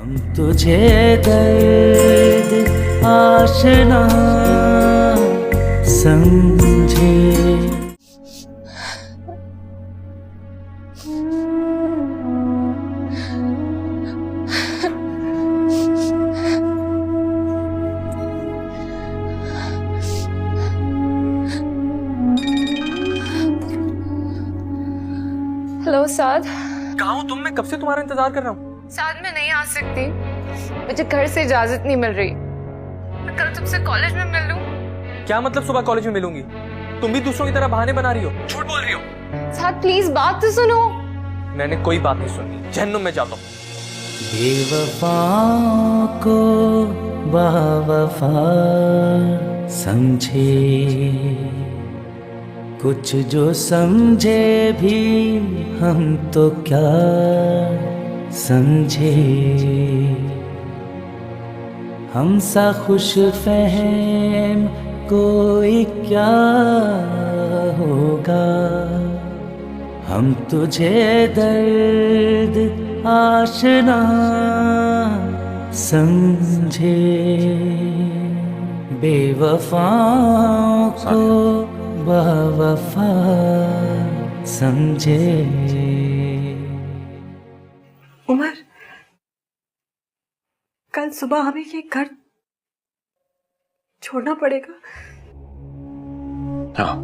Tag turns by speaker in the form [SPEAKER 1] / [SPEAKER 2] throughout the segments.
[SPEAKER 1] हम तुझे दर्द आशना समझे।
[SPEAKER 2] हेलो साद।
[SPEAKER 3] कहाँ हो तुम? मैं कब से तुम्हारा इंतजार कर रहा हूँ।
[SPEAKER 2] साद मैं नहीं आ सकती, मुझे घर से इजाजत नहीं मिल रही। मैं कल तुमसे कॉलेज में मिल लूं?
[SPEAKER 3] क्या मतलब सुबह कॉलेज में मिलूंगी? तुम भी दूसरों की तरह बहाने बना रही हो, झूठ बोल रही हो।
[SPEAKER 2] साद प्लीज बात तो सुनो।
[SPEAKER 3] मैंने कोई बात नहीं सुनी, जहन्नुम में जाता हूँ।
[SPEAKER 1] बेवफाओं को बावफा समझे, कुछ जो समझे भी हम तो क्या समझे। हम सा खुश फहम कोई क्या होगा, हम तुझे दर्द आशना समझे। बेवफाओं को बावफा समझे।
[SPEAKER 4] उमर, कल सुबह हमें ये घर छोड़ना पड़ेगा।
[SPEAKER 5] हाँ,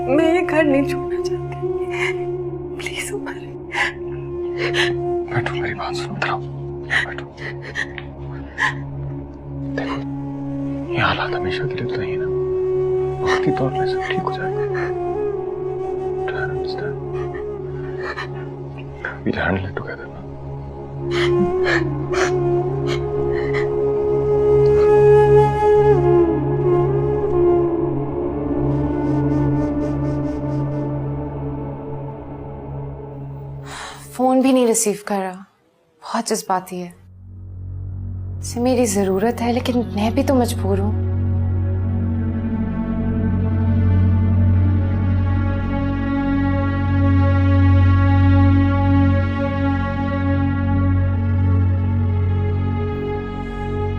[SPEAKER 4] मैं ये घर नहीं छोड़ना चाहती। प्लीज उमर।
[SPEAKER 5] बैठो, मेरी बात सुनो, बैठो। देखो, ये हालात हमेशा के लिए तो नहीं है ना, वक्ती तौर पे सब ठीक हो जाएगा। Try to understand. We'll handle it together now.
[SPEAKER 2] Phone भी नहीं रिसीव कर रहा, बहुत जज्बाती है। इसे मेरी जरूरत है लेकिन मैं भी तो मजबूर हूँ।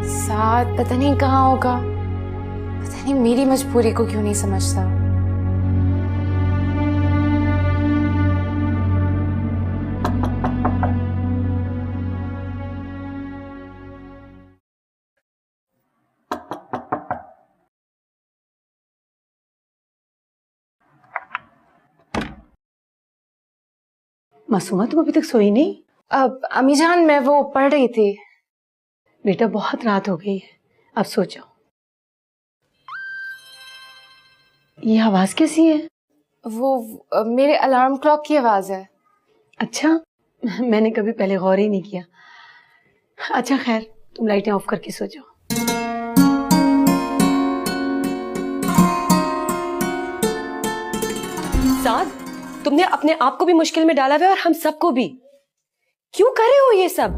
[SPEAKER 2] साथ पता नहीं कहाँ होगा, पता नहीं मेरी मजबूरी को क्यों नहीं समझता।
[SPEAKER 4] मासूमा, तुम अभी तक सोई नहीं?
[SPEAKER 2] अब अम्मी जान, मैं वो पढ़ रही थी।
[SPEAKER 4] बेटा बहुत रात हो गई है, अब सो जाओ। ये आवाज कैसी है?
[SPEAKER 2] वो मेरे अलार्म क्लॉक की आवाज है।
[SPEAKER 4] अच्छा, मैंने कभी पहले गौर ही नहीं किया। अच्छा खैर, तुम लाइटें ऑफ करके सो जाओ।
[SPEAKER 6] साद, तुमने अपने आप को भी मुश्किल में डाला हुआ है और हम सबको भी। क्यों कर रहे हो ये सब?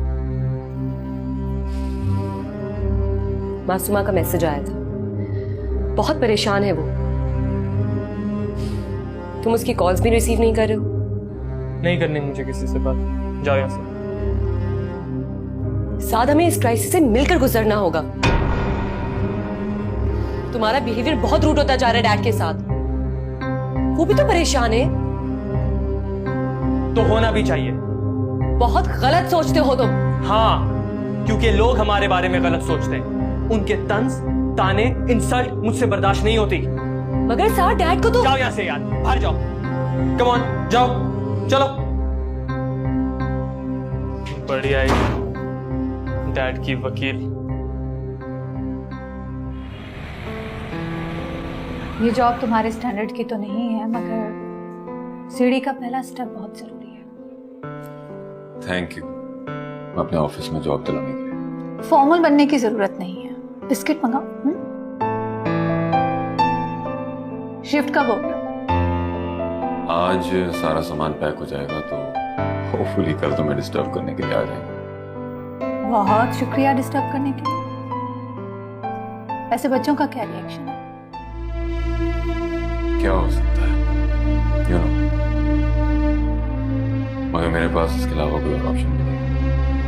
[SPEAKER 6] मासूमा का मैसेज आया था, बहुत परेशान है वो। तुम उसकी कॉल्स भी रिसीव नहीं कर रहे हो।
[SPEAKER 3] नहीं करनी मुझे किसी से बात, जाओ यहाँ से।
[SPEAKER 6] साद, हमें इस क्राइसिस से मिलकर गुजरना होगा। तुम्हारा बिहेवियर बहुत रूड होता जा रहा है डैड के साथ, वो भी तो परेशान है।
[SPEAKER 3] तो होना भी चाहिए।
[SPEAKER 6] बहुत गलत सोचते हो तुम।
[SPEAKER 3] हाँ, क्योंकि लोग हमारे बारे में गलत सोचते हैं। उनके तंज, ताने, इंसल्ट मुझसे बर्दाश्त नहीं होती।
[SPEAKER 6] मगर साथ डैड को तो।
[SPEAKER 3] जाओ यहाँ से यार, बाहर जाओ। कम ऑन, जाओ, चलो। बढ़िया है डैड की वकील।
[SPEAKER 7] ये जॉब तुम्हारे स्टैंडर्ड की तो नहीं है, मगर सीढ़ी का पहला स्टेप बहुत जरूरी है।
[SPEAKER 5] Thank you. मैं अपने ऑफिस में जॉब दिलाने के लिए।
[SPEAKER 7] फॉर्मल बनने की जरूरत नहीं है। बिस्किट मंगाओ। शिफ्ट कब हो गया?
[SPEAKER 5] आज सारा सामान पैक हो जाएगा तो होपफुली कल तो मैं डिस्टर्ब करने के लिए आ जाएंगे।
[SPEAKER 7] बहुत शुक्रिया डिस्टर्ब करने के लिए। ऐसे बच्चों का क्या रिएक्शन है?
[SPEAKER 5] क्या हो सकता है? यू नो, मगर मेरे पास इसके अलावा कोई और ऑप्शन नहीं है।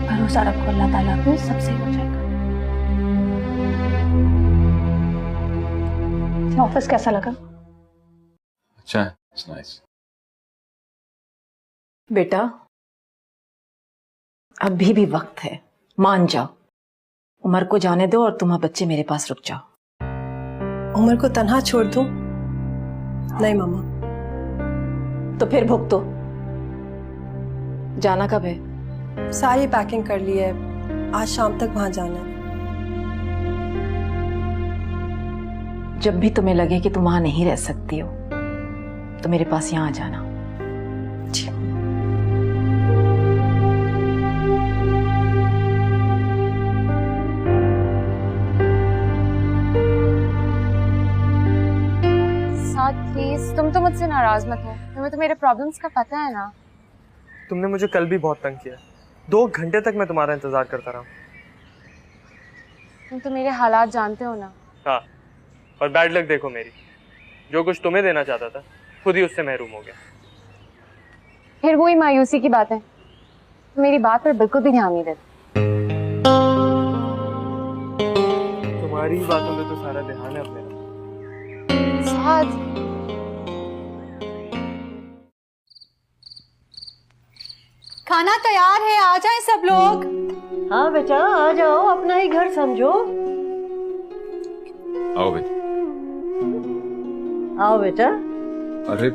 [SPEAKER 7] भरोसा रखो अल्लाह ताला पे, सब सही हो जाएगा। ऑफिस कैसा लगा?
[SPEAKER 5] अच्छा है, इट्स नाइस।
[SPEAKER 8] बेटा अभी भी वक्त है, मान जाओ। उमर को जाने दो और तुम बच्चे मेरे पास रुक जाओ।
[SPEAKER 6] उमर को तन्हा छोड़ दूं? नहीं मामा।
[SPEAKER 8] तो फिर भुगतो। जाना कब है?
[SPEAKER 6] सारी पैकिंग कर ली है, आज शाम तक वहां जाना है।
[SPEAKER 8] जब भी तुम्हें लगे कि तुम वहां नहीं रह सकती हो तो मेरे पास यहाँ आ जाना।
[SPEAKER 2] प्लीज तुम तो मुझसे नाराज मत हो, तुम्हें तो मेरे प्रॉब्लम्स का पता है ना।
[SPEAKER 3] तुमने मुझे कल भी बहुत तंग किया, 2 घंटे तक मैं तुम्हारा इंतजार करता रहा।
[SPEAKER 2] तुम तो मेरे हालात जानते हो ना।
[SPEAKER 3] हाँ, और बैड लक देखो मेरी, जो कुछ तुम्हें देना चाहता था खुद ही उससे महरूम हो गया।
[SPEAKER 2] फिर वही मायूसी की बात है, तुम मेरी बात पर बिल्कुल भी ध्यान नहीं देते।
[SPEAKER 3] तुम्हारी बातों में तो सारा ध्यान है अपने।
[SPEAKER 2] साथ
[SPEAKER 7] खाना तैयार है, आ जाएं सब लोग।
[SPEAKER 9] हाँ बेटा आ जाओ, अपना ही घर समझो।
[SPEAKER 5] आओ बेटा।
[SPEAKER 9] आओ बेटा।
[SPEAKER 5] अरे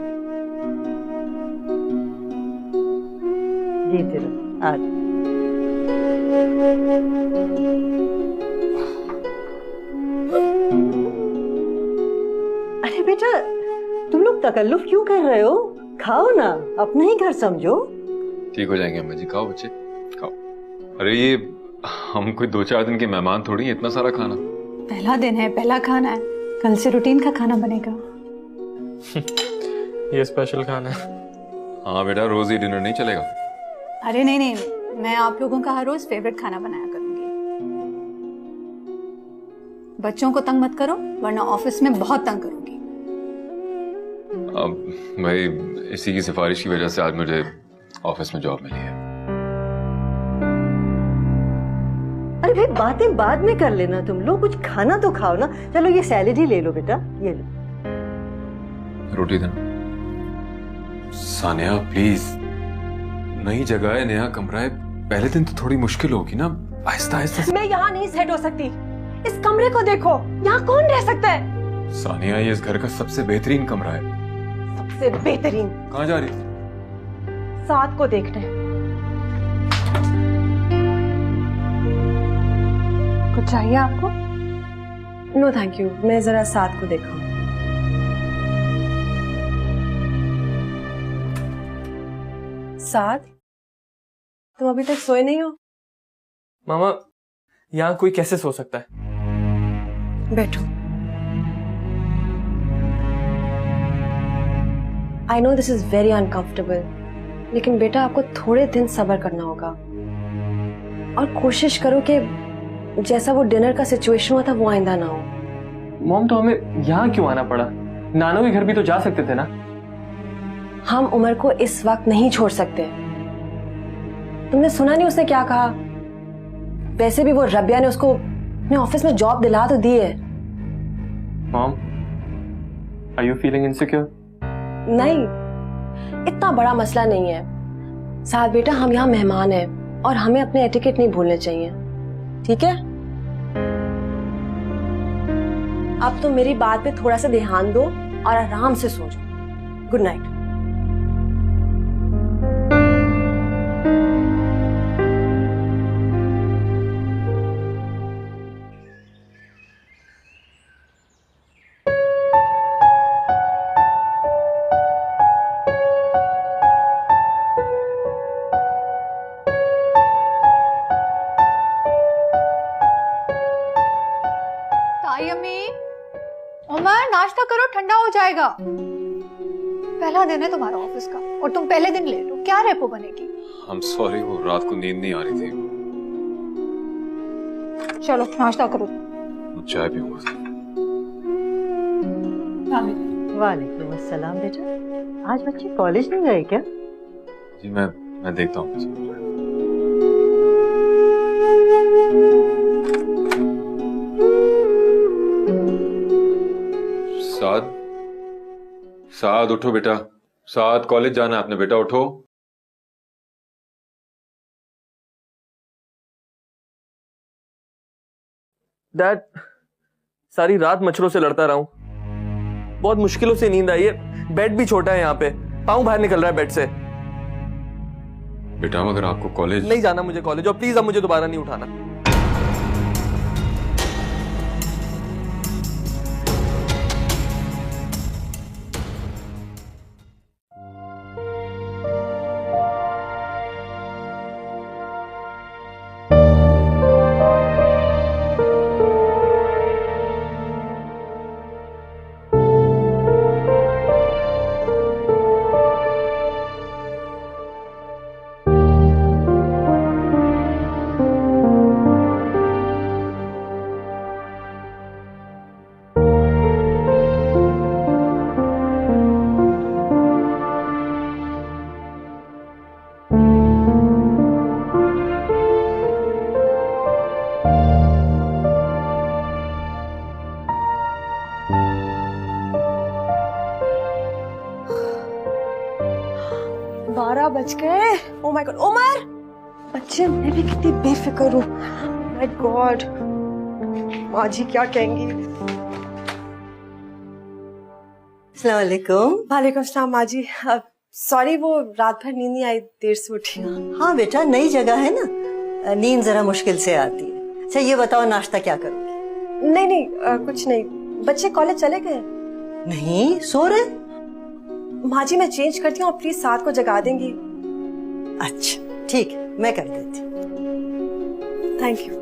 [SPEAKER 9] जीते रहो, आ जाओ। अरे बेटा तुम लोग तकल्लुफ क्यों कर रहे हो? खाओ ना, अपना ही घर समझो।
[SPEAKER 5] ठीक हो जाएंगे अम्मा जी, खाओ बच्चे खाओ। अरे ये हम कोई 2-4 दिन के मेहमान थोड़ी हैं, इतना सारा खाना।
[SPEAKER 7] पहला दिन है, पहला खाना है, कल से रूटीन का खाना बनेगा।
[SPEAKER 3] ये स्पेशल खाना है।
[SPEAKER 5] हाँ बेटा, रोज ही डिनर नहीं चलेगा।
[SPEAKER 7] अरे नहीं नहीं, मैं आप लोगों का हर रोज फेवरेट खाना बनाया करूंगी। बच्चों को तंग मत करो वरना ऑफिस में बहुत तंग करूंगी।
[SPEAKER 5] अब भाई इसी की सिफारिश की वजह से आज मुझे ऑफिस में जॉब मिली है।
[SPEAKER 9] अरे भाई बातें बाद में कर लेना, तुम लोग कुछ खाना तो खाओ ना। चलो ये सैलेड ही ले लो बेटा, ये लो।
[SPEAKER 5] रोटी देना। सानिया प्लीज, नई जगह है, नया कमरा है, पहले दिन तो थोड़ी मुश्किल होगी ना, आहिस्ता आहिस्ता।
[SPEAKER 6] मैं यहाँ नहीं सेट हो सकती, इस कमरे को देखो, यहाँ कौन रह सकता है?
[SPEAKER 5] सानिया ये इस घर का सबसे बेहतरीन कमरा है।
[SPEAKER 6] सबसे बेहतरीन?
[SPEAKER 5] कहाँ जा रही थी?
[SPEAKER 6] साथ को देखने। कुछ चाहिए आपको? नो थैंक यू, मैं जरा साथ को देखा। साथ, तुम अभी तक सोए नहीं हो?
[SPEAKER 3] मामा यहाँ कोई कैसे सो सकता है?
[SPEAKER 6] बैठो। I know this is very uncomfortable, लेकिन बेटा आपको थोड़े दिन सब्र करना होगा और कोशिश करो कि जैसा वो डिनर का सिचुएशन हुआ था वो आइंदा ना हो।
[SPEAKER 3] मॉम तो हमें यहाँ क्यों आना पड़ा? नानू के घर भी तो जा सकते थे ना।
[SPEAKER 6] हम उमर को इस वक्त नहीं छोड़ सकते। तुमने सुना नहीं उसने क्या कहा? वैसे भी वो रबिया ने उसको अपने ऑफिस में जॉब दिला तो दी है।
[SPEAKER 3] Mom, are you feeling insecure?
[SPEAKER 6] नहीं, इतना बड़ा मसला नहीं है। साथ बेटा हम यहाँ मेहमान हैं और हमें अपने एटिकेट नहीं भूलने चाहिए, ठीक है? अब तो मेरी बात पे थोड़ा सा ध्यान दो और आराम से सो जाओ। Good night.
[SPEAKER 7] उमर नाश्ता करो, ठंडा हो जाएगा। पहला दिन है तुम्हारा ऑफिस का और तुम पहले दिन लेट हो, क्या रेपो बनेगी?
[SPEAKER 5] I'm sorry, वो रात को नींद नहीं आ रही थी।
[SPEAKER 7] चलो नाश्ता करो।
[SPEAKER 5] चाय पीऊंगा।
[SPEAKER 9] वालेकुम अस्सलाम। बेटा आज बच्चे कॉलेज नहीं गए क्या?
[SPEAKER 5] जी मैं मैं देखता हूँ कैसे हो जाएगा। साद, साद उठो बेटा, साद कॉलेज जाना है आपने, बेटा उठो।
[SPEAKER 3] डैड, सारी रात मच्छरों से लड़ता रहा हूं, बहुत मुश्किलों से नींद आई है, बेड भी छोटा है यहाँ पे, पाँव बाहर निकल रहा है बेड से।
[SPEAKER 5] बेटा अगर आपको कॉलेज
[SPEAKER 3] नहीं जाना मुझे कॉलेज, और प्लीज अब मुझे दोबारा नहीं उठाना।
[SPEAKER 6] बच गए। ओह माय गॉड, उमर बच्चे, मैं भी कितनी बेफिक्र हूँ। माय गॉड, माँ जी क्या कहेंगी।
[SPEAKER 9] अस्सलाम वालेकुम।
[SPEAKER 6] वालेकुम सलाम माँ जी। सॉरी, वो रात भर नींद नहीं आई, देर से उठी।
[SPEAKER 9] हाँ बेटा, नई जगह है ना, नींद जरा मुश्किल से आती है। अच्छा ये बताओ, नाश्ता क्या करोगी?
[SPEAKER 6] नहीं नहीं, कुछ नहीं। बच्चे कॉलेज चले गए?
[SPEAKER 9] नहीं, सो रहे।
[SPEAKER 6] माँ जी मैं चेंज करती हूँ, प्लीज 7 को जगा देंगी।
[SPEAKER 9] अच्छा ठीक है, मैं कर देती हूँ।
[SPEAKER 6] Thank you.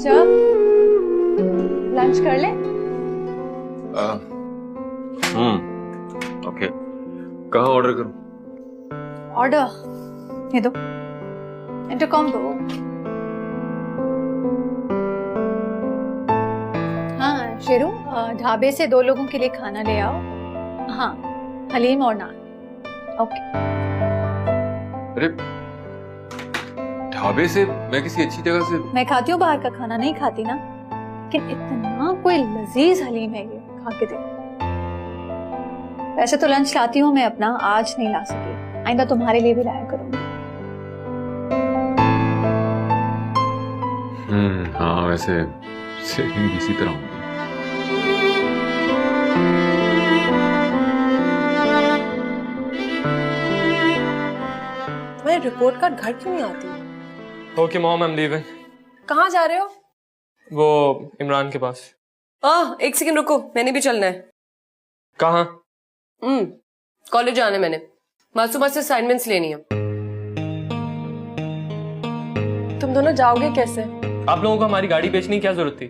[SPEAKER 7] चल लंच कर ले।
[SPEAKER 5] ओके, कहाँ ऑर्डर करूँ?
[SPEAKER 7] ऑर्डर ये दो, इंटरकॉम दो। हाँ शेरू, ढाबे से 2 लोगों के लिए खाना ले आओ। हाँ, हलीम और नान। ओके।
[SPEAKER 5] अरे ढाबे से? मैं किसी अच्छी जगह से।
[SPEAKER 7] मैं खाती हूँ बाहर का खाना, नहीं खाती ना, लेकिन इतना कोई लजीज हलीम है ये, खा के देखो। वैसे तो लंच लाती हूँ मैं अपना, आज नहीं ला सकी, आइंदा तुम्हारे लिए भी लाया करूंगी।
[SPEAKER 5] हाँ वैसे सेविंग भी इसी तरह होगी।
[SPEAKER 6] तुम्हारी रिपोर्ट कार्ड घर क्यों नहीं आती?
[SPEAKER 3] Okay mom, I am leaving.
[SPEAKER 6] कहाँ जा रहे हो?
[SPEAKER 3] वो इमरान के पास।
[SPEAKER 6] एक सेकंड रुको, मैंने भी चलना है।
[SPEAKER 3] कहाँ?
[SPEAKER 6] कॉलेज जाना है मैंने, मासूमा से असाइनमेंट्स लेनी है। तुम दोनों जाओगे कैसे?
[SPEAKER 3] आप लोगों को हमारी गाड़ी बेचने की क्या जरूरत थी?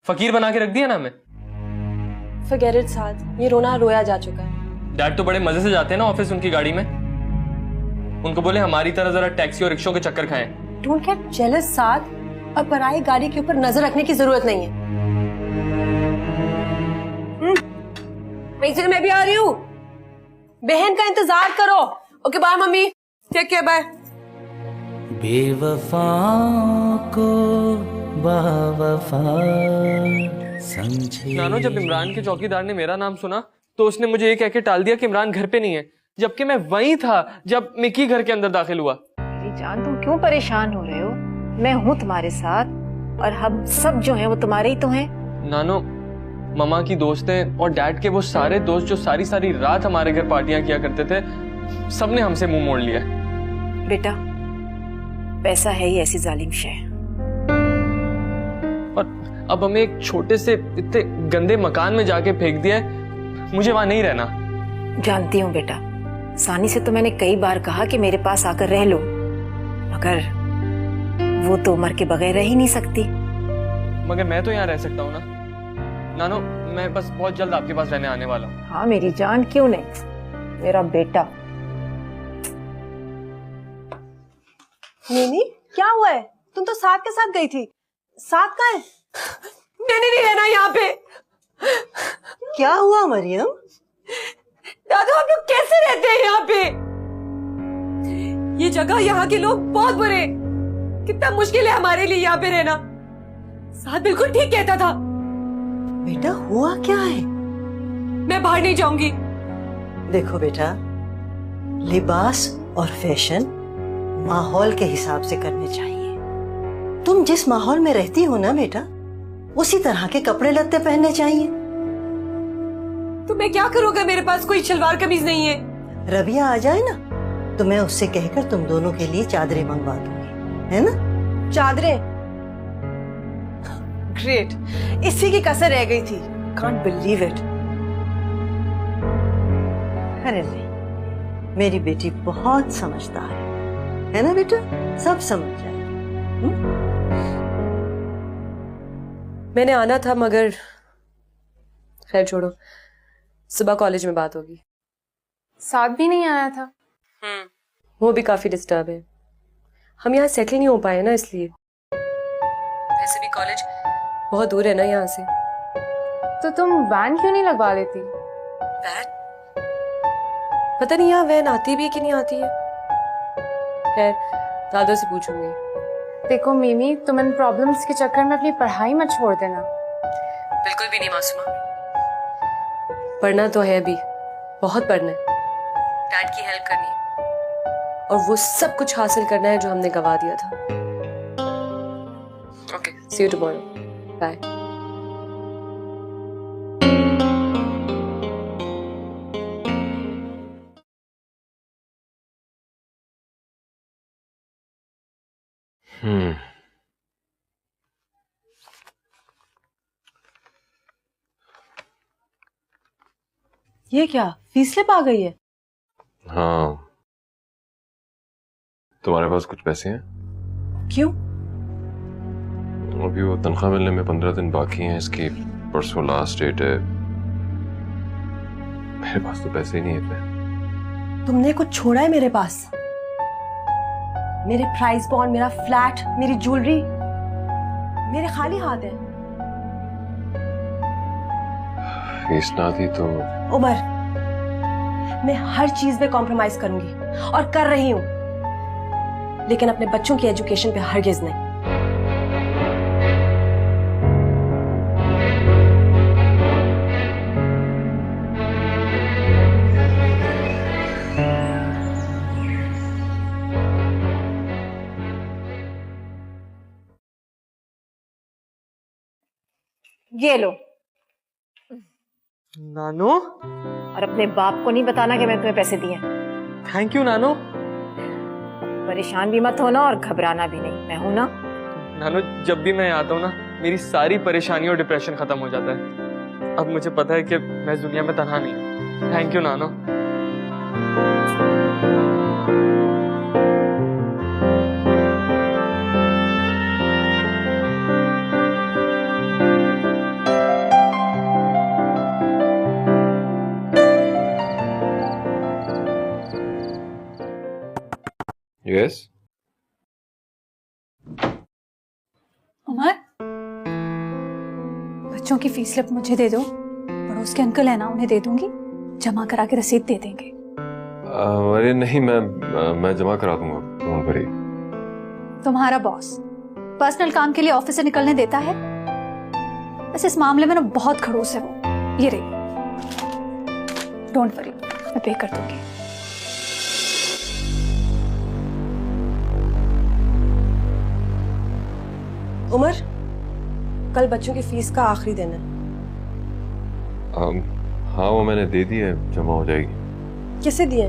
[SPEAKER 3] फकीर बना के रख दिया ना हमें।
[SPEAKER 6] Forget it, साद, ये रोना रोया जा चुका है।
[SPEAKER 3] डैड तो बड़े मजे से जाते हैं ना ऑफिस उनकी गाड़ी में। उनको बोले हमारी तरह जरा टैक्सी और रिक्शों के चक्कर खाएं।
[SPEAKER 6] Don't get jealous, साद, और पराई गाड़ी के ऊपर नजर रखने की जरूरत नहीं है। मैं भी आ रही हूँ, बहन का इंतजार करो। Okay bye mummy, take care, bye.
[SPEAKER 1] बेवफा को बावफा समझे।
[SPEAKER 3] नानो, जब इमरान के चौकीदार ने मेरा नाम सुना तो उसने मुझे ये कह के टाल दिया कि इमरान घर पे नहीं है, जबकि मैं वहीं था जब मिकी घर के अंदर दाखिल हुआ।
[SPEAKER 8] मेरी जान, तुम क्यों परेशान हो रहे हो? मैं हूँ तुम्हारे साथ, और हम सब जो हैं वो तुम्हारे ही तो हैं।
[SPEAKER 3] नानो, ममा की दोस्तें और डैड के वो सारे दोस्त जो सारी सारी रात हमारे घर पार्टियां किया करते थे, सबने हमसे मुंह मोड़ लिया।
[SPEAKER 8] बेटा, पैसा है ही ऐसी जालिम शय,
[SPEAKER 3] और अब हमें एक छोटे से इतने गंदे मकान में जाके फेंक दिया है। मुझे वहां नहीं रहना।
[SPEAKER 8] जानती हूँ बेटा, सानी से तो मैंने कई बार कहा कि मेरे पास आकर रह लो, मगर वो तो उम्र के बगैर रह ही नहीं सकती।
[SPEAKER 3] मगर मैं तो यहाँ रह सकता हूँ ना। नानो, मैं बस बहुत जल्द आपके पास रहने आने वाला हूँ।
[SPEAKER 8] हाँ मेरी जान, क्यों नहीं, मेरा बेटा।
[SPEAKER 6] नीनी क्या हुआ है? तुम तो साथ के साथ गई थी, साथ का है? मैंने नहीं रहना यहाँ पे।
[SPEAKER 9] क्या हुआ मरियम?
[SPEAKER 6] दादू आप लोग कैसे रहते हैं यहाँ पे? ये जगह, यहाँ के लोग बहुत बुरे। कितना मुश्किल है हमारे लिए यहाँ पे रहना। साथ बिल्कुल ठीक कहता था।
[SPEAKER 9] बेटा हुआ क्या है?
[SPEAKER 6] मैं बाहर नहीं जाऊंगी।
[SPEAKER 9] देखो बेटा, लिबास और फैशन माहौल के हिसाब से करने चाहिए। तुम जिस माहौल में रहती हो ना बेटा, उसी तरह के कपड़े लत्ते पहनने चाहिए।
[SPEAKER 6] तो मैं क्या करूँगा? मेरे पास कोई शलवार कमीज नहीं है।
[SPEAKER 9] रबिया आ जाए ना तो मैं उससे कहकर तुम दोनों के लिए चादरें मंगवा दूंगी, है ना?
[SPEAKER 6] चादरें? ग्रेट, इसी की कसर रह गई थी। Can't believe it.
[SPEAKER 9] अरे नहीं, मेरी बेटी बहुत समझदार है ना बेटा? सब समझ जाएगी।
[SPEAKER 6] मैंने आना था मगर खैर छोड़ो, सुबह कॉलेज में बात होगी।
[SPEAKER 2] साथ भी नहीं आया था।
[SPEAKER 6] वो भी काफी डिस्टर्ब है। हम यहाँ सेटल नहीं हो पाए ना, इसलिए। वैसे भी कॉलेज बहुत दूर है ना यहाँ से।
[SPEAKER 2] तो तुम वैन क्यों नहीं लगवा लेती?
[SPEAKER 6] वैन? पता नहीं यहाँ वैन आती भी है कि नहीं आती है। खैर दादू से पूछूंगी।
[SPEAKER 2] देखो मिमी, तुम इन प्रॉब्लम्स के चक्कर में अपनी पढ़ाई मत छोड़ देना।
[SPEAKER 6] बिल्कुल भी नहीं मासूमा। पढ़ना तो है भी, बहुत पढ़ना है। डैड की हेल्प करनी है और वो सब कुछ हासिल करना है जो हमने गवा दिया था। Okay, see you tomorrow. Bye. ये क्या, फीस स्लिप आ गई है?
[SPEAKER 5] हाँ, तुम्हारे पास कुछ पैसे हैं?
[SPEAKER 6] क्यों?
[SPEAKER 5] अभी वो तनख्वाह मिलने में 15 दिन बाकी हैं। इसकी परसों लास्ट डेट है। मेरे पास तो पैसे ही नहीं है इतने।
[SPEAKER 6] तुमने कुछ छोड़ा है मेरे पास? मेरे प्राइस बॉन्ड, मेरा फ्लैट, मेरी ज्वेलरी, मेरे खाली हाथ है।
[SPEAKER 5] फीस ना थी तो?
[SPEAKER 6] उमर, मैं हर चीज में कॉम्प्रोमाइज करूंगी और कर रही हूं, लेकिन अपने बच्चों की एजुकेशन पे हरगिज नहीं।
[SPEAKER 8] ये लो।
[SPEAKER 3] नानो,
[SPEAKER 8] और अपने बाप को नहीं बताना कि मैंने तुम्हें पैसे दिए।
[SPEAKER 3] थैंक यू नानो।
[SPEAKER 8] परेशान भी मत होना और घबराना भी नहीं, मैं हूं ना।
[SPEAKER 3] नानो, जब भी मैं आता हूँ ना, मेरी सारी परेशानी और डिप्रेशन खत्म हो जाता है। अब मुझे पता है कि मैं इस दुनिया में तन्हा नहीं हूँ। थैंक यू नानो।
[SPEAKER 5] यस?
[SPEAKER 7] उमर, बच्चों की फीस स्लिप मुझे दे दो। पड़ोस के अंकल है ना, उन्हें दे दूंगी, जमा करा के रसीद दे देंगे।
[SPEAKER 5] अरे नहीं, मैं जमा करा दूंगा। Don't worry.
[SPEAKER 7] तुम्हारा बॉस पर्सनल काम के लिए ऑफिस से निकलने देता है? बस इस मामले में ना बहुत खड़ूस है वो। ये रही, डोंट वरी, मैं पे कर दूंगी।
[SPEAKER 6] उमर, कल बच्चों की फीस का आखिरी दिन है।
[SPEAKER 5] हाँ, वो मैंने दे दी है, जमा हो जाएगी।
[SPEAKER 6] किसे दिए?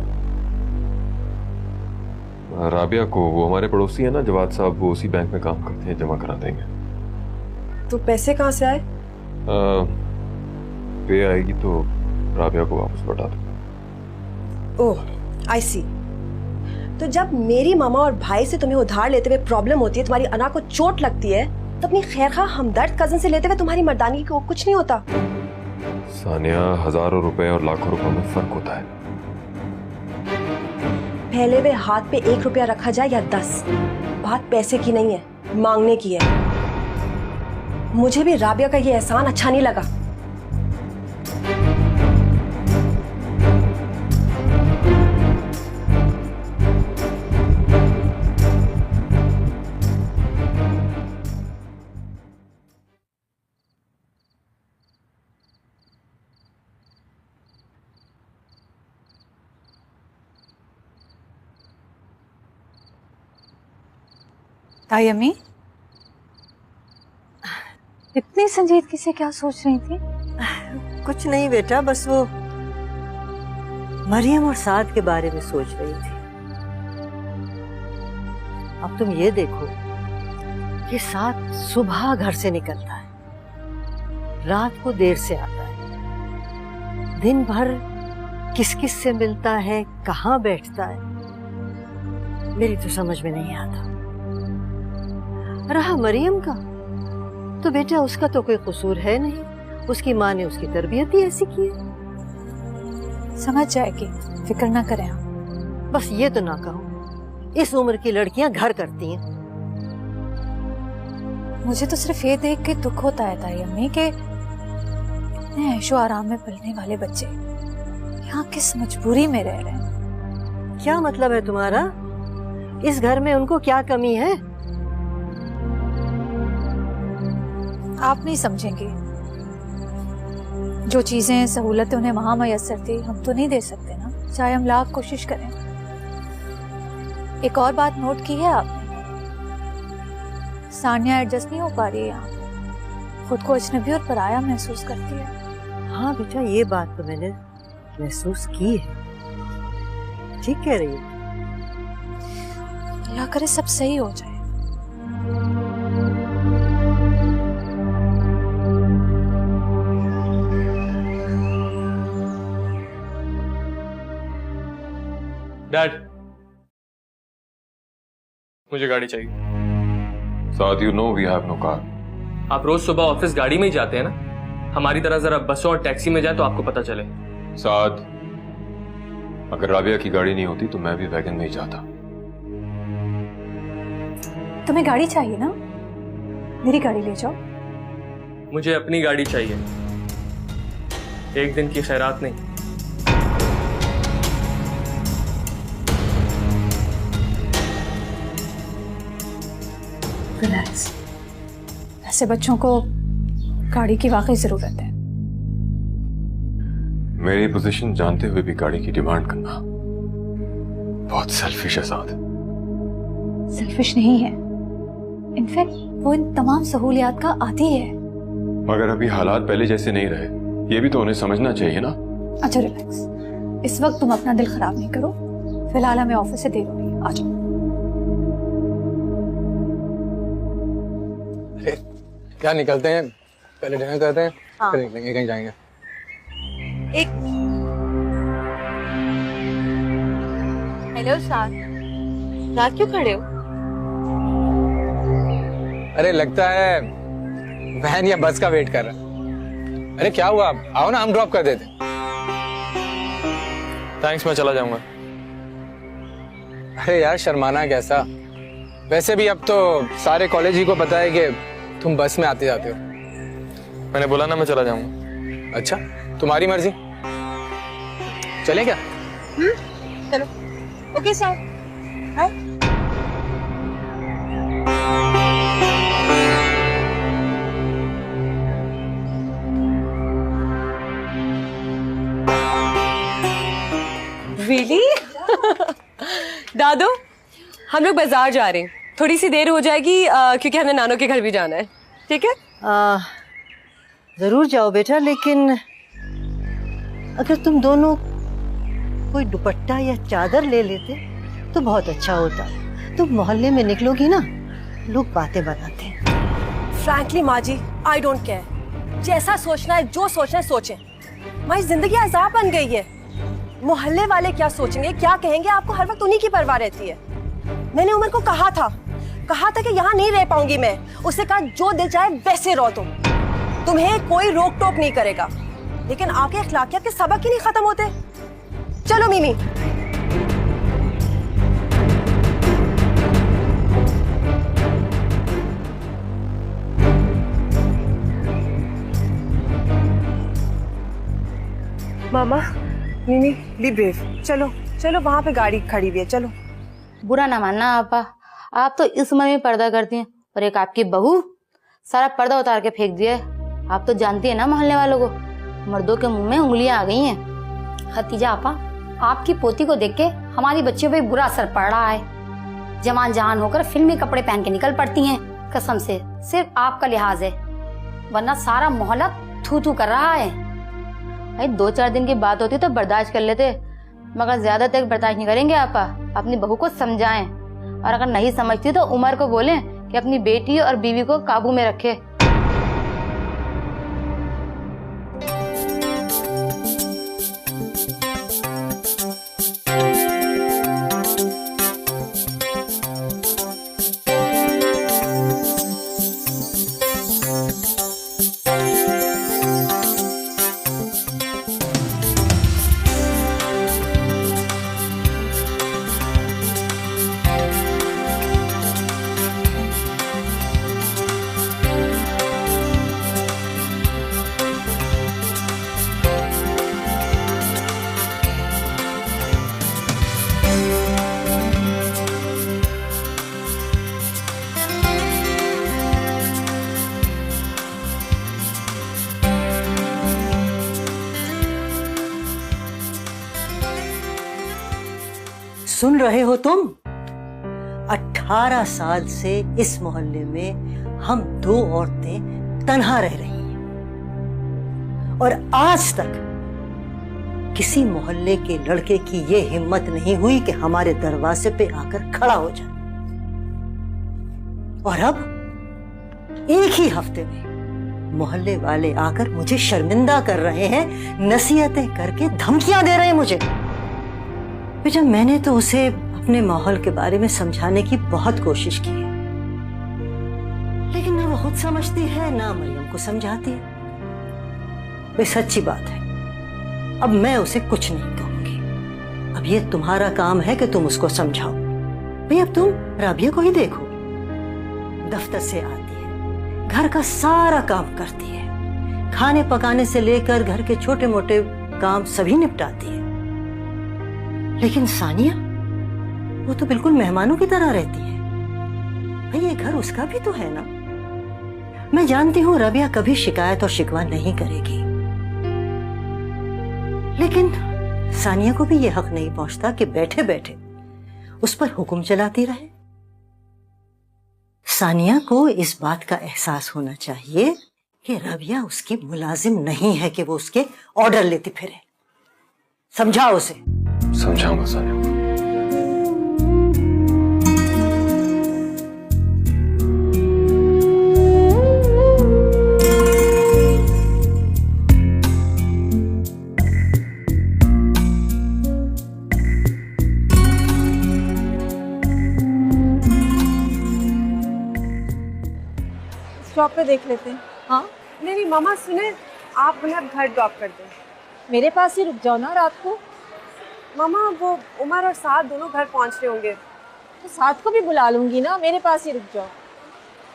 [SPEAKER 5] राबिया को। वो हमारे पड़ोसी है ना जवाद साहब, वो उसी बैंक में काम करते हैं, जमा करा देंगे।
[SPEAKER 6] तो पैसे कहाँ से आए?
[SPEAKER 5] पे आएगी तो राबिया को वापस लौटा दूंगा।
[SPEAKER 6] ओह, आई सी। तो जब मेरी मामा और भाई से तुम्हें उधार लेते हुए प्रॉब्लम होती है, तुम्हारी अना को चोट लगती है, तो अपनी खैरखा हमदर्द कजन से लेते हुए तुम्हारी मर्दानगी को कुछ नहीं होता।
[SPEAKER 5] सानिया, हजारों रुपए और लाखों रुपए में फर्क होता है।
[SPEAKER 6] पहले वे हाथ पे 1 रुपया रखा जाए या 10, बात पैसे की नहीं है, मांगने की है। मुझे भी राबिया का ये एहसान अच्छा नहीं लगा।
[SPEAKER 7] ताई अम्मी, इतनी संजीदगी से क्या सोच रही थी?
[SPEAKER 9] कुछ नहीं बेटा, बस वो मरियम और साद के बारे में सोच रही थी। अब तुम ये देखो कि साद सुबह घर से निकलता है, रात को देर से आता है, दिन भर किस किस से मिलता है, कहाँ बैठता है, मेरी तो समझ में नहीं आता। रहा मरियम का, तो बेटा उसका तो कोई कसूर है नहीं, उसकी माँ ने उसकी तरबियत ही ऐसी की है।
[SPEAKER 7] समझ जाएगी, फिक्र ना करें आप।
[SPEAKER 9] बस ये तो ना कहो, इस उम्र की लड़कियां घर करती हैं।
[SPEAKER 7] मुझे तो सिर्फ ये देख के दुख होता है ताई अम्मी कि इतने ऐशो आराम में पलने वाले बच्चे यहाँ किस मजबूरी में रह रहे हैं।
[SPEAKER 9] क्या मतलब है तुम्हारा? इस घर में उनको क्या कमी है?
[SPEAKER 7] आप नहीं समझेंगे। जो चीजें सहूलतें उन्हें वहां मयसर थी, हम तो नहीं दे सकते ना, चाहे हम लाख कोशिश करें। एक और बात नोट की है आपने? सानिया एडजस्ट नहीं हो पा रही है यहाँ, खुद को अजनबी और पराया महसूस करती है।
[SPEAKER 9] हाँ बेटा, ये बात तो मैंने महसूस की है, ठीक कह रही है।
[SPEAKER 7] अल्लाह करे सब सही हो जाए।
[SPEAKER 3] डैड, मुझे गाड़ी चाहिए।
[SPEAKER 5] साद, you know we have no car.
[SPEAKER 3] आप रोज सुबह ऑफिस गाड़ी में ही जाते हैं ना, हमारी तरह जरा बसों और टैक्सी में जाए तो आपको पता चले।
[SPEAKER 5] साद, अगर राबिया की गाड़ी नहीं होती तो मैं भी वैगन में ही जाता।
[SPEAKER 7] तुम्हें गाड़ी चाहिए ना, मेरी गाड़ी ले जाओ।
[SPEAKER 3] मुझे अपनी गाड़ी चाहिए, एक दिन की खैरात नहीं।
[SPEAKER 7] रिलैक्स, ऐसे बच्चों को गाड़ी की वाकई जरूरत है।
[SPEAKER 5] मेरी पोजीशन जानते हुए भी गाड़ी की डिमांड करना बहुत सेल्फिश है साद।
[SPEAKER 7] सेल्फिश नहीं है, इनफैक्ट वो इन तमाम सहूलियात का आदी है।
[SPEAKER 5] मगर अभी हालात पहले जैसे नहीं रहे, ये भी तो उन्हें समझना चाहिए ना।
[SPEAKER 7] अच्छा रिलैक्स, इस वक्त तुम अपना दिल खराब नहीं करो, फिलहाल हमें ऑफिस से देर हो रही है, आ जाओ।
[SPEAKER 10] क्या निकलते हैं, पहले डिनर करते हैं,
[SPEAKER 6] हाँ।
[SPEAKER 10] फिर निकलेंगे, कहीं जाएंगे।
[SPEAKER 6] हेलो साद, रात क्यों खड़े हो?
[SPEAKER 10] अरे लगता है वैन या बस का वेट कर रहा। अरे क्या हुआ, आओ ना हम ड्रॉप कर देते।
[SPEAKER 3] थैंक्स, मैं चला जाऊंगा।
[SPEAKER 10] अरे यार शर्माना कैसा, वैसे भी अब तो सारे कॉलेज ही को पता है कि तुम बस में आते जाते हो।
[SPEAKER 3] मैंने बोला ना मैं चला जाऊंगा।
[SPEAKER 10] अच्छा, तुम्हारी मर्जी, चलें क्या?
[SPEAKER 6] चलो। Okay sir, bye.
[SPEAKER 11] रियली? दादू, हम लोग बाजार जा रहे हैं, थोड़ी सी देर हो जाएगी क्योंकि हमें नानों के घर भी जाना है, ठीक है?
[SPEAKER 9] जरूर जाओ बेटा, लेकिन अगर तुम दोनों कोई दुपट्टा या चादर ले लेते तो बहुत अच्छा होता। तुम मोहल्ले में निकलोगी ना, लोग बातें बनाते हैं।
[SPEAKER 6] फ्रैंकली माँ जी, आई डोंट केयर, जैसा सोचना है, जो सोचना है सोचें। हमारी जिंदगी अज़ाब बन गई है। मोहल्ले वाले क्या सोचेंगे, क्या कहेंगे, आपको हर वक्त उन्हीं की परवाह रहती है। मैंने उमर को कहा था कि यहाँ नहीं रह पाऊंगी मैं। उससे कहा जो दिल चाहे वैसे रहो तुम, तुम्हें कोई रोक टोक नहीं करेगा। लेकिन आपके अखलाकियात के सबक ही नहीं खत्म होते। चलो मिमी। मामा, मिमी, बी ब्रेव। चलो चलो, वहां पे गाड़ी खड़ी हुई है, चलो।
[SPEAKER 12] बुरा ना मानना आपा, आप तो इस उम्र में पर्दा करती हैं, और एक आपकी बहू सारा पर्दा उतार के फेंक दिया है। आप तो जानती है ना मोहल्ले वालों को, मर्दों के मुंह में उंगलियां आ गई हैं।
[SPEAKER 13] खतीजा आपा, आपकी पोती को देख के हमारी बच्चियों पे बुरा असर पड़ रहा है।
[SPEAKER 12] जवान जहान होकर फिल्मी कपड़े पहन के निकल पड़ती हैं। कसम से सिर्फ आपका लिहाज है, वरना सारा मोहल्ला थू थू कर रहा है। भाई 2-4 दिन की बात होती तो बर्दाश्त कर लेते, मगर ज्यादा तक बर्दाश्त नहीं करेंगे। आपा अपनी बहू को समझाएं, और अगर नहीं समझती तो उमर को बोलें कि अपनी बेटी और बीवी को काबू में रखे।
[SPEAKER 9] सुन रहे हो तुम? 18 साल से इस मोहल्ले में हम 2 औरतें तन्हा रह रही हैं, और आज तक किसी मोहल्ले के लड़के की ये हिम्मत नहीं हुई कि हमारे दरवाजे पे आकर खड़ा हो जाए। और अब एक ही हफ्ते में मोहल्ले वाले आकर मुझे शर्मिंदा कर रहे हैं, नसीहतें करके धमकियां दे रहे हैं मुझे। जब मैंने तो उसे अपने माहौल के बारे में समझाने की बहुत कोशिश की है, लेकिन ना वो खुद समझती है ना मरियम को समझाती है। वे सच्ची बात है, अब मैं उसे कुछ नहीं कहूंगी। अब ये तुम्हारा काम है कि तुम उसको समझाओ। भाई अब तुम राबिया को ही देखो, दफ्तर से आती है, घर का सारा काम करती है, खाने पकाने से लेकर घर के छोटे मोटे काम सभी निपटाती है। लेकिन सानिया, वो तो बिल्कुल मेहमानों की तरह रहती है। भाई ये घर उसका भी तो है ना। मैं जानती हूँ रबिया कभी शिकायत और शिकवा नहीं करेगी, लेकिन सानिया को भी ये हक नहीं पहुंचता कि बैठे बैठे उस पर हुक्म चलाती रहे। सानिया को इस बात का एहसास होना चाहिए कि रबिया उसकी मुलाजिम नहीं है कि वो उसके ऑर्डर लेती फिरे। समझाओ उसे।
[SPEAKER 5] समझाऊंगा सानिया।
[SPEAKER 6] स्टॉप पे देख लेते हैं। हाँ नहीं मामा सुने, आप उन्हें घर ड्रॉप कर दें। मेरे पास ही रुक जाओ ना रात को। मामा वो उमर और साथ दोनों घर पहुंच रहे होंगे, तो साथ को भी बुला लूंगी ना, मेरे पास ही रुक जाओ।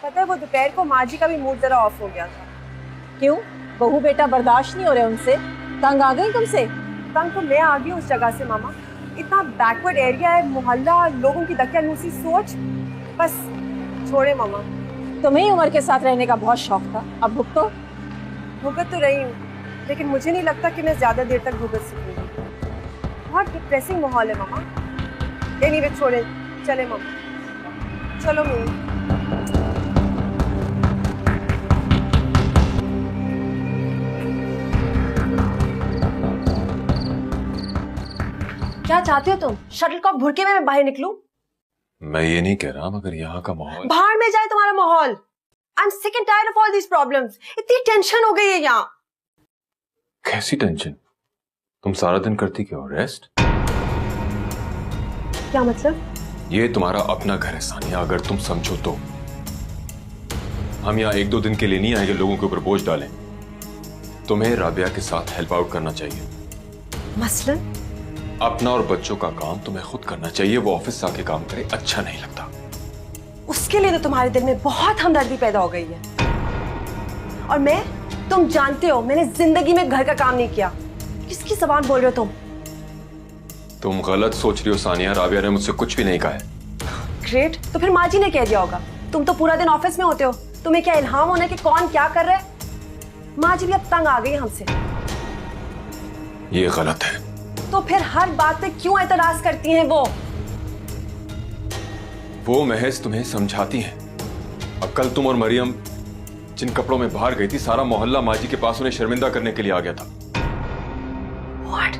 [SPEAKER 6] पता है वो दोपहर को माँ जी का भी मूड जरा ऑफ हो गया था। क्यों? बहू बेटा बर्दाश्त नहीं हो रहे उनसे? तंग आ गई तुमसे? तंग तो मैं आ गई उस जगह से मामा। इतना बैकवर्ड एरिया है, मोहल्ला, लोगों की दकियानूसी सोच। बस छोड़े मामा। तुम्हें उमर के साथ रहने का बहुत शौक था, अब भुगत तो रही हूँ, लेकिन मुझे नहीं लगता कि मैं ज्यादा देर तक भुगत सकूंगी। बहुत डिप्रेसिंग माहौल है मामा। एनीवे छोड़े, चले मामा, चलो मम्मी। क्या चाहते हो तुम? शटलकॉक भुड़के में मैं बाहर निकलूं?
[SPEAKER 5] मैं ये नहीं कह रहा, मगर यहाँ का माहौल।
[SPEAKER 6] बाहर में जाए तुम्हारा माहौल। I am sick and tired of all these problems. इतनी टेंशन हो गई है यहाँ।
[SPEAKER 5] कैसी टेंशन? तुम सारा दिन करती क्या हो? रेस्ट?
[SPEAKER 6] क्या मतलब?
[SPEAKER 5] ये तुम्हारा अपना घर है सानिया, अगर तुम समझो तो। हम यहाँ 1-2 दिन के लिए नहीं आए लोगों के ऊपर बोझ डालें। तुम्हें राबिया के साथ हेल्प आउट करना चाहिए।
[SPEAKER 6] मसलन?
[SPEAKER 5] अपना और बच्चों का काम तुम्हें खुद करना चाहिए। वो ऑफिस से आके काम करे अच्छा नहीं लगता।
[SPEAKER 6] उसके लिए तो तुम्हारे दिल में बहुत हमदर्दी पैदा हो गई है। और मैं, तुम जानते हो मैंने जिंदगी में घर का काम नहीं किया। किसकी ज़बान बोल रहे हो तुम?
[SPEAKER 5] तुम गलत सोच रही हो सानिया, राबिया ने मुझसे कुछ भी नहीं कहा है।
[SPEAKER 6] ग्रेट, तो फिर माँ जी ने कह दिया होगा। तुम तो पूरा दिन ऑफिस में होते हो, तुम्हें क्या इल्हाम होना कि कौन क्या कर रहा है? माँ जी भी अब तंग आ गई हमसे।
[SPEAKER 5] ये गलत है।
[SPEAKER 6] तो फिर हर बात पे क्यों एतराज करती हैं वो?
[SPEAKER 5] वो महज तुम्हें समझाती हैं। अब कल तुम और मरियम जिन कपड़ों में बाहर गई थी, सारा मोहल्ला माजी के पास उन्हें शर्मिंदा करने के लिए आ गया था।
[SPEAKER 6] What?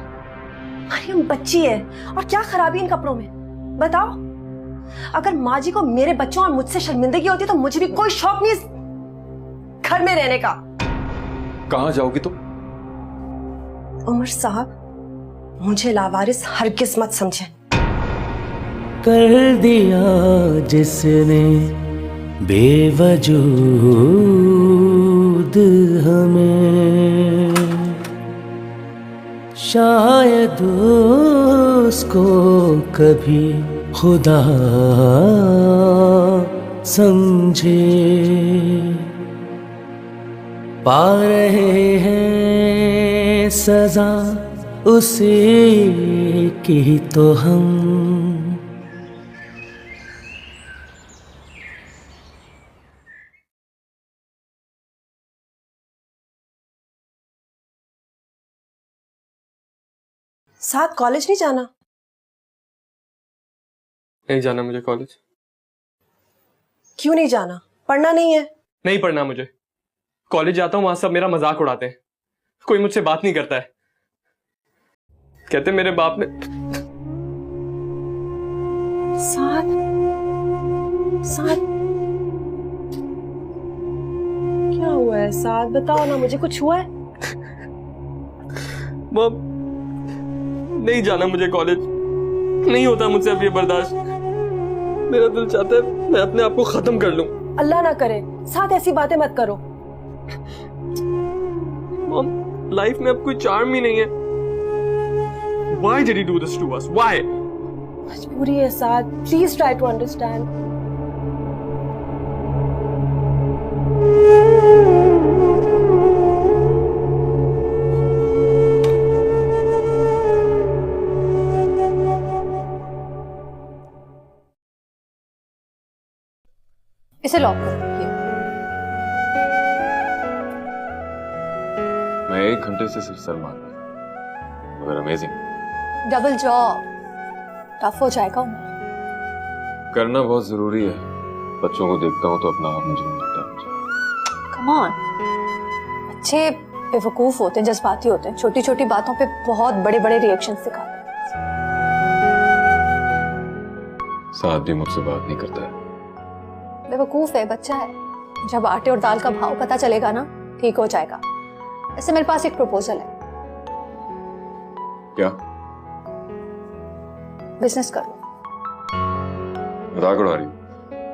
[SPEAKER 6] मरियम बच्ची है और क्या खराबी इन कपड़ों में, बताओ। अगर माँ जी को मेरे बच्चों और मुझसे शर्मिंदगी होती तो मुझे भी कोई शौक नहीं इस घर में रहने का।
[SPEAKER 5] कहां जाओगी तुम?
[SPEAKER 6] उमर साहब, मुझे लावारिस हरगिज मत समझे।
[SPEAKER 1] कर दिया जिसने बेवजूद हमें, शायद उसको कभी खुदा समझे। पा रहे हैं सजा उसी की तो हम।
[SPEAKER 6] साथ कॉलेज नहीं जाना?
[SPEAKER 3] नहीं जाना मुझे कॉलेज।
[SPEAKER 6] क्यों नहीं जाना? पढ़ना नहीं है?
[SPEAKER 3] नहीं पढ़ना मुझे। कॉलेज जाता हूँ, वहां सब मेरा मजाक उड़ाते हैं, कोई मुझसे बात नहीं करता है। कहते मेरे बाप ने।
[SPEAKER 6] साथ साथ क्या हुआ है? साथ बताओ ना मुझे, कुछ हुआ है?
[SPEAKER 3] मॉम, नहीं जाना मुझे कॉलेज, नहीं होता मुझसे अब ये बर्दाश्त। मेरा दिल चाहता है मैं अपने आप को खत्म कर लूं।
[SPEAKER 6] अल्लाह ना करे, साथ ऐसी बातें मत करो।
[SPEAKER 3] मॉम, लाइफ में अब कोई चार्म ही नहीं है। Why did he do this to us? Why?
[SPEAKER 6] मजबूरी है साथ, प्लीज ट्राई टू अंडरस्टैंड।
[SPEAKER 7] इसे लॉक करो।
[SPEAKER 5] मैं 1 घंटे से सिर्फ सर मार रहा था, मगर अमेजिंग।
[SPEAKER 7] डबल जॉब टफ हो जाएगा उन्हें।
[SPEAKER 5] करना बहुत जरूरी है। बच्चों को देखता हूँ तो अपना आप मुझे लगता है।
[SPEAKER 7] कम ऑन, बच्चे बेवकूफ होते हैं, जज्बाती होते हैं, छोटी छोटी बातों पे बहुत बड़े बड़े रिएक्शंस दिखाते हैं।
[SPEAKER 5] साथ भी मुझसे बात नहीं करता है।
[SPEAKER 7] बेवकूफ है, बच्चा है। जब आटे और दाल का भाव पता चलेगा ना, ठीक हो जाएगा। ऐसे मेरे पास एक प्रपोजल है।
[SPEAKER 5] क्या?
[SPEAKER 7] बिजनेस कर लो।
[SPEAKER 5] मजाक उड़ा रही हो?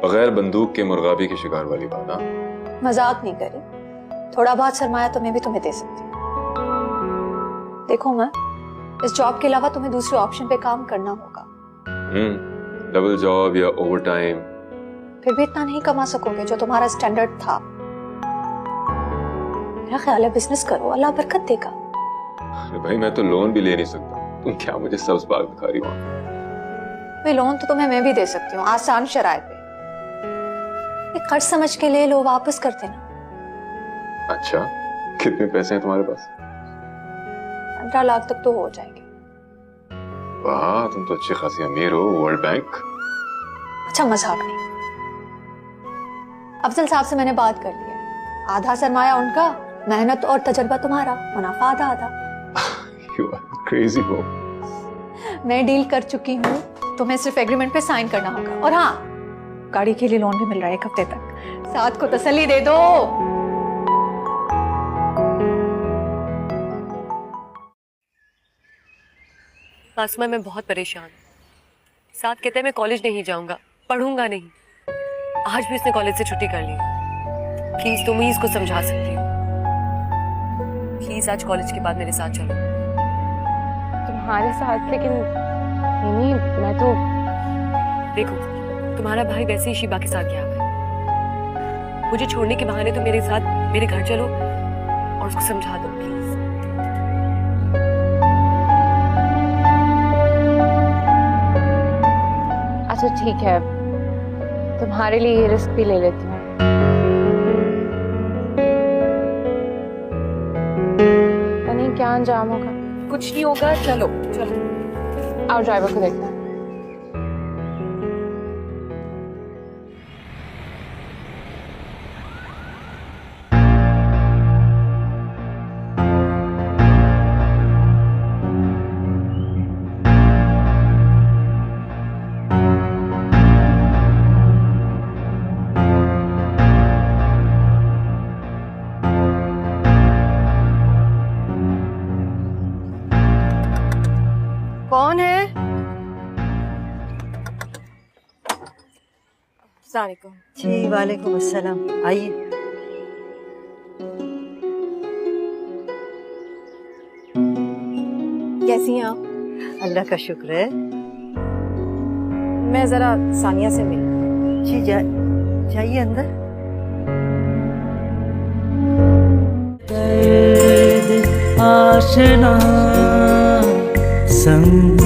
[SPEAKER 5] बगैर बंदूक के मुर्गाबी के शिकार वाली बात। हाँ,
[SPEAKER 7] मजाक नहीं करी, थोड़ा बहुत सरमाया तो मैं भी तुम्हें दे सकती हूँ। देखो मैं, इस जॉब के अलावा तुम्हें दूसरे ऑप्शन पे काम करना होगा।
[SPEAKER 5] डबल जॉब या ओवर टाइम।
[SPEAKER 7] फिर भी इतना नहीं कमा सकोगे जो तुम्हारा स्टैंडर्ड था। मेरा ख्याल है बिजनेस करो, अल्लाह बरकत देगा।
[SPEAKER 5] अरे भाई, मैं तो लोन भी ले नहीं सकता। तुम क्या मुझे सब्ज बाग दिखा रही हो?
[SPEAKER 7] भाई लोन तो तुम्हें मैं भी दे सकती हूँ, आसान शराइत पे। एक कर्ज समझ के ले लो, वापस कर देना।
[SPEAKER 5] अच्छा, कितने पैसे हैं तुम्हारे पास?
[SPEAKER 7] 15 लाख तक तो हो जाएंगे।
[SPEAKER 5] वाह, तुम तो अच्छी खासी अमीर हो। World bank.
[SPEAKER 7] अच्छा, मजाक नहीं। अफजल साहब से मैंने बात कर ली है। आधा सरमाया उनका, मेहनत और तजर्बा तुम्हारा, मुनाफा आधा आधा।
[SPEAKER 5] You are crazy हो।
[SPEAKER 7] मैं डील कर चुकी हूँ, तुम्हें सिर्फ एग्रीमेंट पे साइन करना होगा। और हाँ, गाड़ी के लिए लोन भी मिल रहा है 1 हफ्ते तक। साथ को तसल्ली दे दो।
[SPEAKER 11] मासूमा, मैं बहुत परेशान हूँ। साथ कहते हैं मैं कॉलेज नहीं जाऊंगा, पढ़ूंगा नहीं। आज भी उसने कॉलेज से छुट्टी कर ली। प्लीज तुम ही इसको समझा सकती हो। प्लीज आज कॉलेज के बाद मेरे साथ चलो।
[SPEAKER 2] तुम्हारे साथ? लेकिन नहीं, मैं तो।
[SPEAKER 11] देखो, तुम्हारा भाई वैसे ही शिबा के साथ गया हुआ है। मुझे छोड़ने के बहाने तुम मेरे साथ मेरे घर चलो और उसको समझा दो प्लीज।
[SPEAKER 2] अच्छा ठीक है, तुम्हारे लिए ये रिस्क भी ले लेती हूँ। नहीं, क्या अंजाम होगा?
[SPEAKER 11] कुछ नहीं होगा, चलो चलो।
[SPEAKER 2] आओ ड्राइवर को देखना।
[SPEAKER 6] कौन है? अस्सलाम वालेकुम।
[SPEAKER 9] जी वालेकुम अस्सलाम, आइए।
[SPEAKER 6] कैसी हैं आप?
[SPEAKER 9] अल्लाह का शुक्र है।
[SPEAKER 6] मैं जरा सानिया से मिली।
[SPEAKER 9] जी जाइए अंदर।
[SPEAKER 1] आशना संग